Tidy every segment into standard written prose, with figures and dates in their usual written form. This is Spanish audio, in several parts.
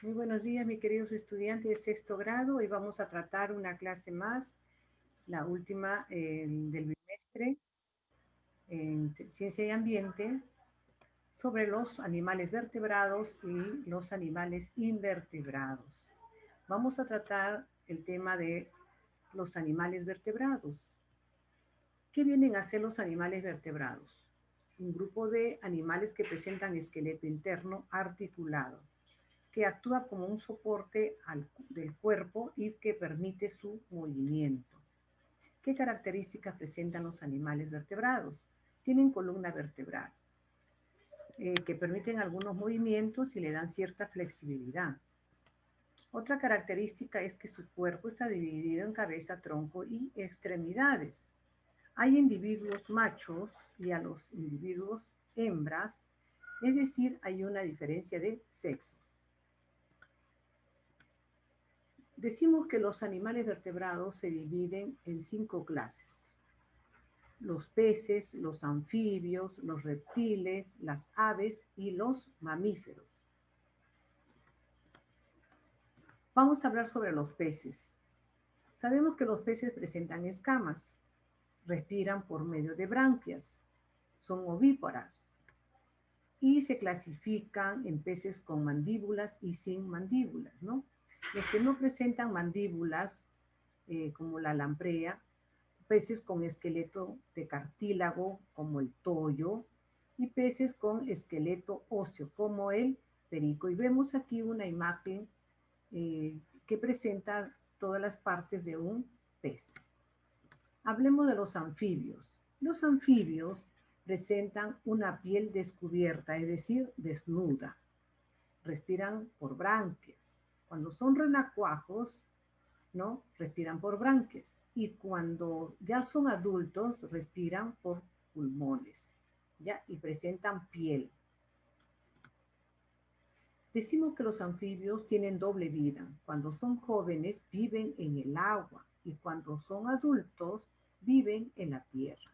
Muy buenos días, mis queridos estudiantes de sexto grado. Hoy vamos a tratar una clase más, la última del bimestre en Ciencia y Ambiente, sobre los animales vertebrados y los animales invertebrados. Vamos a tratar el tema de los animales vertebrados. ¿Qué vienen a ser los animales vertebrados? Un grupo de animales que presentan esqueleto interno articulado, que actúa como un soporte del cuerpo y que permite su movimiento. ¿Qué características presentan los animales vertebrados? Tienen columna vertebral, que permiten algunos movimientos y le dan cierta flexibilidad. Otra característica es que su cuerpo está dividido en cabeza, tronco y extremidades. Hay individuos machos y a los individuos hembras, es decir, hay una diferencia de sexos. Decimos que los animales vertebrados se dividen en 5 clases: los peces, los anfibios, los reptiles, las aves y los mamíferos. Vamos a hablar sobre los peces. Sabemos que los peces presentan escamas, respiran por medio de branquias, son ovíparas y se clasifican en peces con mandíbulas y sin mandíbulas, ¿no? Los que no presentan mandíbulas, como la lamprea, peces con esqueleto de cartílago, como el toyo, y peces con esqueleto óseo, como el perico. Y vemos aquí una imagen que presenta todas las partes de un pez. Hablemos de los anfibios. Los anfibios presentan una piel descubierta, es decir, desnuda. Respiran por branquias. Cuando son renacuajos, ¿no? Respiran por branquias. Y cuando ya son adultos, respiran por pulmones, ¿ya? Y presentan piel. Decimos que los anfibios tienen doble vida. Cuando son jóvenes, viven en el agua. Y cuando son adultos, viven en la tierra.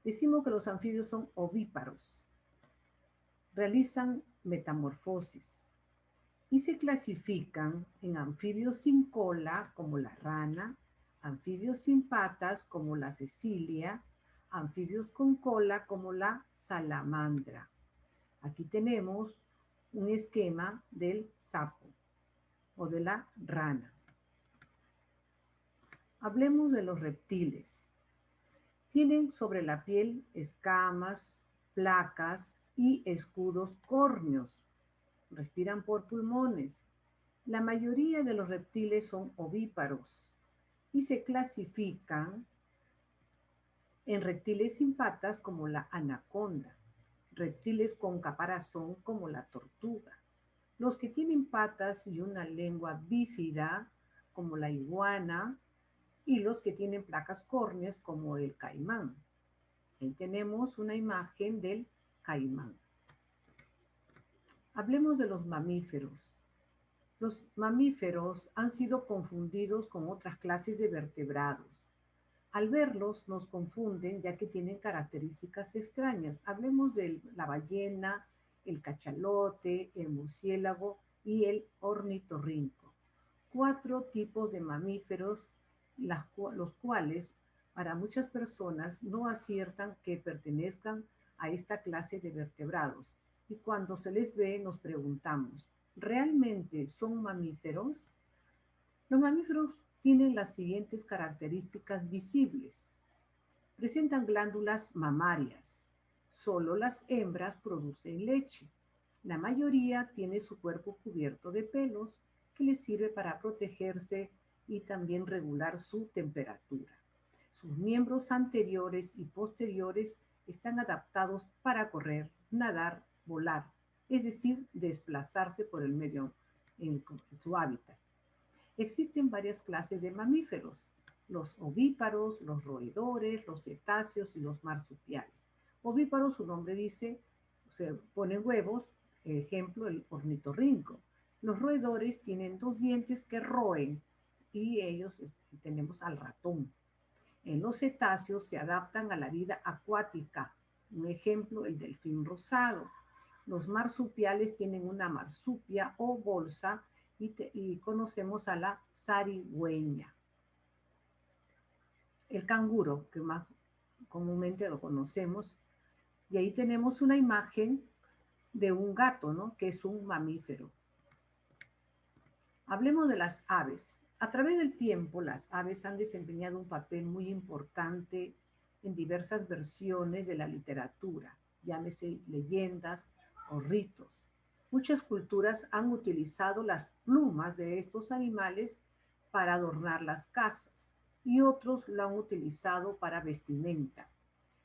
Decimos que los anfibios son ovíparos. Realizan metamorfosis y se clasifican en anfibios sin cola, como la rana, anfibios sin patas, como la cecilia, anfibios con cola, como la salamandra. Aquí tenemos un esquema del sapo o de la rana. Hablemos de los reptiles. Tienen sobre la piel escamas, placas y escudos córneos. Respiran por pulmones. La mayoría de los reptiles son ovíparos y se clasifican en reptiles sin patas como la anaconda, reptiles con caparazón como la tortuga, los que tienen patas y una lengua bífida como la iguana y los que tienen placas córneas como el caimán. Ahí tenemos una imagen del caimán. Hablemos de los mamíferos. Los mamíferos han sido confundidos con otras clases de vertebrados. Al verlos nos confunden ya que tienen características extrañas. Hablemos de la ballena, el cachalote, el murciélago y el ornitorrinco. 4 tipos de mamíferos, los cuales para muchas personas no aciertan que pertenezcan a esta clase de vertebrados. Y cuando se les ve nos preguntamos, ¿realmente son mamíferos? Los mamíferos tienen las siguientes características visibles. Presentan glándulas mamarias. Solo las hembras producen leche. La mayoría tiene su cuerpo cubierto de pelos que les sirve para protegerse y también regular su temperatura. Sus miembros anteriores y posteriores están adaptados para correr, nadar, volar, es decir, desplazarse por el medio en su hábitat. Existen varias clases de mamíferos: los ovíparos, los roedores, los cetáceos y los marsupiales. Ovíparos, su nombre dice, se ponen huevos, ejemplo, el ornitorrinco. Los roedores tienen 2 dientes que roen y ellos tenemos al ratón. En los cetáceos se adaptan a la vida acuática, un ejemplo, el delfín rosado. Los marsupiales tienen una marsupia o bolsa y conocemos a la zarigüeña. El canguro, que más comúnmente lo conocemos, y ahí tenemos una imagen de un gato, ¿no? Que es un mamífero. Hablemos de las aves. A través del tiempo, las aves han desempeñado un papel muy importante en diversas versiones de la literatura, llámese leyendas o ritos. Muchas culturas han utilizado las plumas de estos animales para adornar las casas y otros lo han utilizado para vestimenta.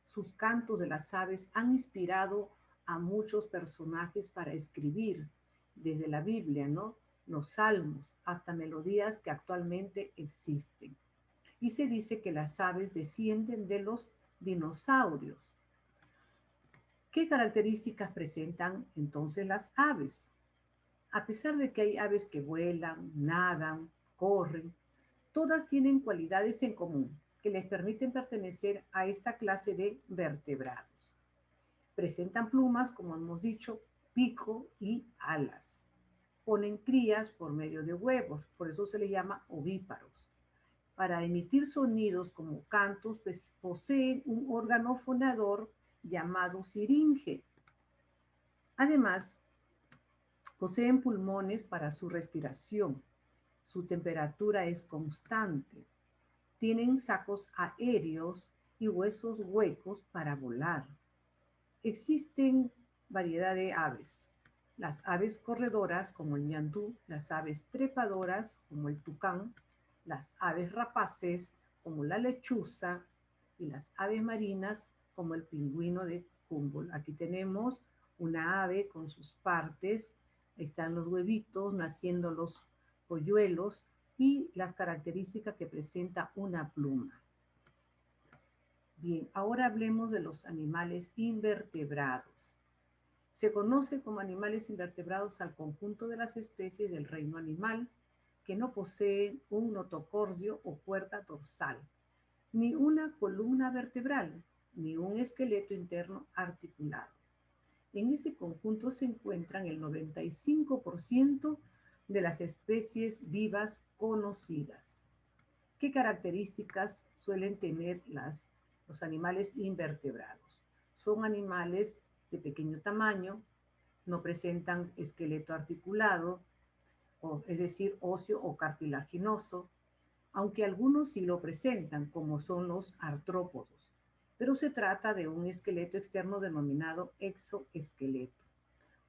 Sus cantos de las aves han inspirado a muchos personajes para escribir, desde la Biblia, ¿no? Los salmos, hasta melodías que actualmente existen. Y se dice que las aves descienden de los dinosaurios. ¿Qué características presentan entonces las aves? A pesar de que hay aves que vuelan, nadan, corren, todas tienen cualidades en común que les permiten pertenecer a esta clase de vertebrados. Presentan plumas, como hemos dicho, pico y alas. Ponen crías por medio de huevos, por eso se les llama ovíparos. Para emitir sonidos como cantos, pues, poseen un órgano fonador llamado siringe. Además, poseen pulmones para su respiración. Su temperatura es constante. Tienen sacos aéreos y huesos huecos para volar. Existen variedad de aves. Las aves corredoras como el ñandú, las aves trepadoras como el tucán, las aves rapaces como la lechuza y las aves marinas como el pingüino de Humboldt. Aquí tenemos una ave con sus partes, están los huevitos, naciendo los polluelos y las características que presenta una pluma. Bien, ahora hablemos de los animales invertebrados. Se conoce como animales invertebrados al conjunto de las especies del reino animal que no poseen un notocordio o cuerda dorsal, ni una columna vertebral, ni un esqueleto interno articulado. En este conjunto se encuentran el 95% de las especies vivas conocidas. ¿Qué características suelen tener los animales invertebrados? Son animales de pequeño tamaño, no presentan esqueleto articulado, es decir, óseo o cartilaginoso, aunque algunos sí lo presentan, como son los artrópodos, pero se trata de un esqueleto externo denominado exoesqueleto.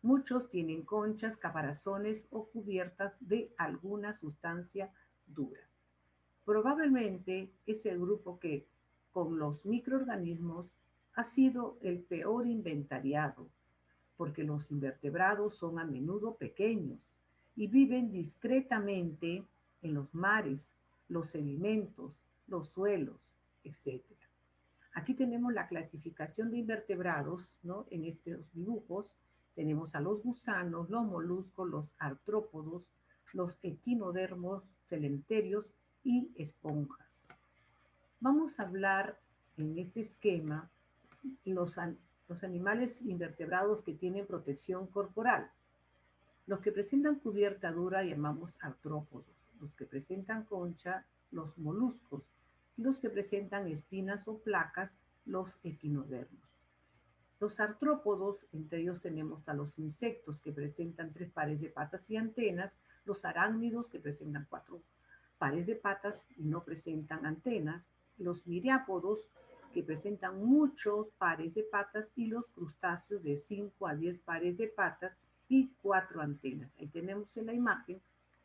Muchos tienen conchas, caparazones o cubiertas de alguna sustancia dura. Probablemente es el grupo que, con los microorganismos, ha sido el peor inventariado, porque los invertebrados son a menudo pequeños y viven discretamente en los mares, los sedimentos, los suelos, etc. Aquí tenemos la clasificación de invertebrados, ¿no? En estos dibujos tenemos a los gusanos, los moluscos, los artrópodos, los equinodermos, celenterios y esponjas. Vamos a hablar en este esquema los animales invertebrados que tienen protección corporal. Los que presentan cubierta dura llamamos artrópodos. Los que presentan concha, los moluscos. Y los que presentan espinas o placas, los equinodermos. Los artrópodos, entre ellos tenemos a los insectos que presentan 3 pares de patas y antenas, los arácnidos que presentan 4 pares de patas y no presentan antenas, los miriápodos que presentan muchos pares de patas y los crustáceos de 5 a 10 pares de patas y 4 antenas. Ahí tenemos en la imagen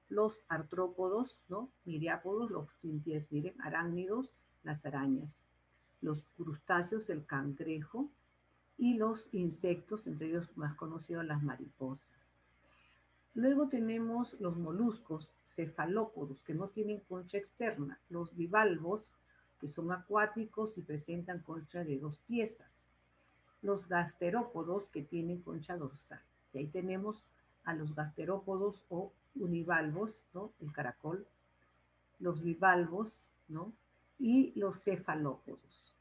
los artrópodos, ¿no? Miriápodos, los sin pies, miren, arácnidos, las arañas. Los crustáceos, el cangrejo, y los insectos, entre ellos más conocidos las mariposas. Luego tenemos los moluscos cefalópodos, que no tienen concha externa, los bivalvos, que son acuáticos y presentan concha de 2 piezas, los gasterópodos, que tienen concha dorsal. Y ahí tenemos a los gasterópodos o univalvos, ¿no? El caracol, los bivalvos, ¿no? Y los cefalópodos.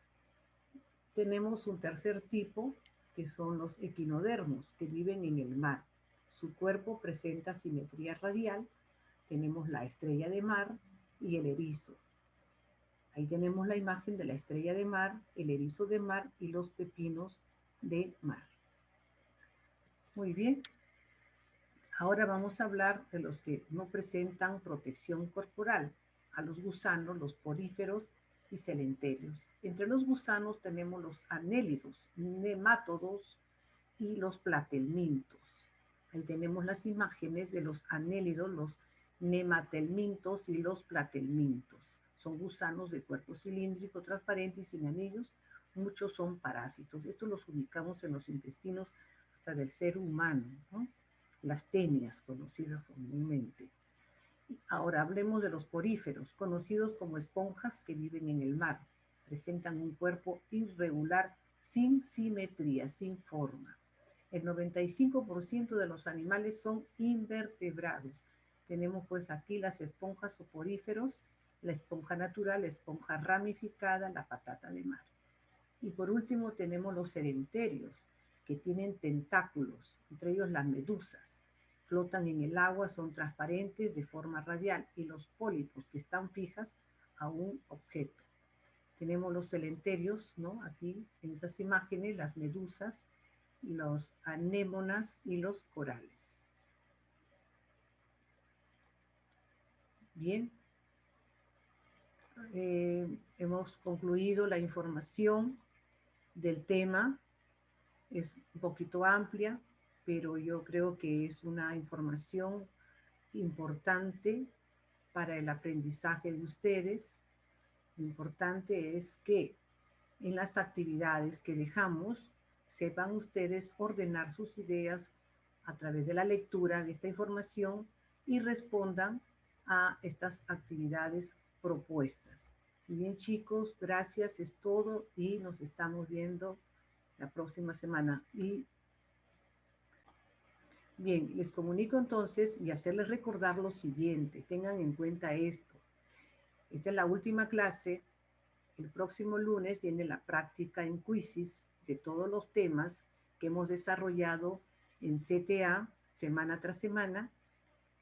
Tenemos un tercer tipo, que son los equinodermos, que viven en el mar. Su cuerpo presenta simetría radial. Tenemos la estrella de mar y el erizo. Ahí tenemos la imagen de la estrella de mar, el erizo de mar y los pepinos de mar. Muy bien. Ahora vamos a hablar de los que no presentan protección corporal, a los gusanos, los poríferos y celenterios. Entre los gusanos tenemos los anélidos, nemátodos y los platelmintos. Ahí tenemos las imágenes de los anélidos, los nematelmintos y los platelmintos. Son gusanos de cuerpo cilíndrico, transparente y sin anillos. Muchos son parásitos. Estos los ubicamos en los intestinos hasta del ser humano, ¿no? Las tenias, conocidas comúnmente. Ahora hablemos de los poríferos, conocidos como esponjas que viven en el mar. Presentan un cuerpo irregular, sin simetría, sin forma. El 95% de los animales son invertebrados. Tenemos pues aquí las esponjas o poríferos, la esponja natural, la esponja ramificada, la patata de mar. Y por último tenemos los celenterios, que tienen tentáculos, entre ellos las medusas. Flotan en el agua, son transparentes de forma radial, y los pólipos, que están fijas a un objeto. Tenemos los celenterios, ¿no? Aquí en estas imágenes, las medusas, los anémonas y los corales. Bien, hemos concluido la información del tema. Es un poquito amplia, pero yo creo que es una información importante para el aprendizaje de ustedes. Lo importante es que en las actividades que dejamos, sepan ustedes ordenar sus ideas a través de la lectura de esta información y respondan a estas actividades propuestas. Muy bien, chicos, gracias, es todo y nos estamos viendo la próxima semana. Y bien, les comunico entonces y hacerles recordar lo siguiente. Tengan en cuenta esto. Esta es la última clase. El próximo lunes viene la práctica en quizzes de todos los temas que hemos desarrollado en CTA semana tras semana.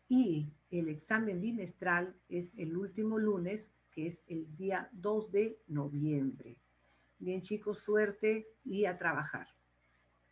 Y el examen bimestral es el último lunes, que es el día 2 de noviembre. Bien, chicos, suerte y a trabajar.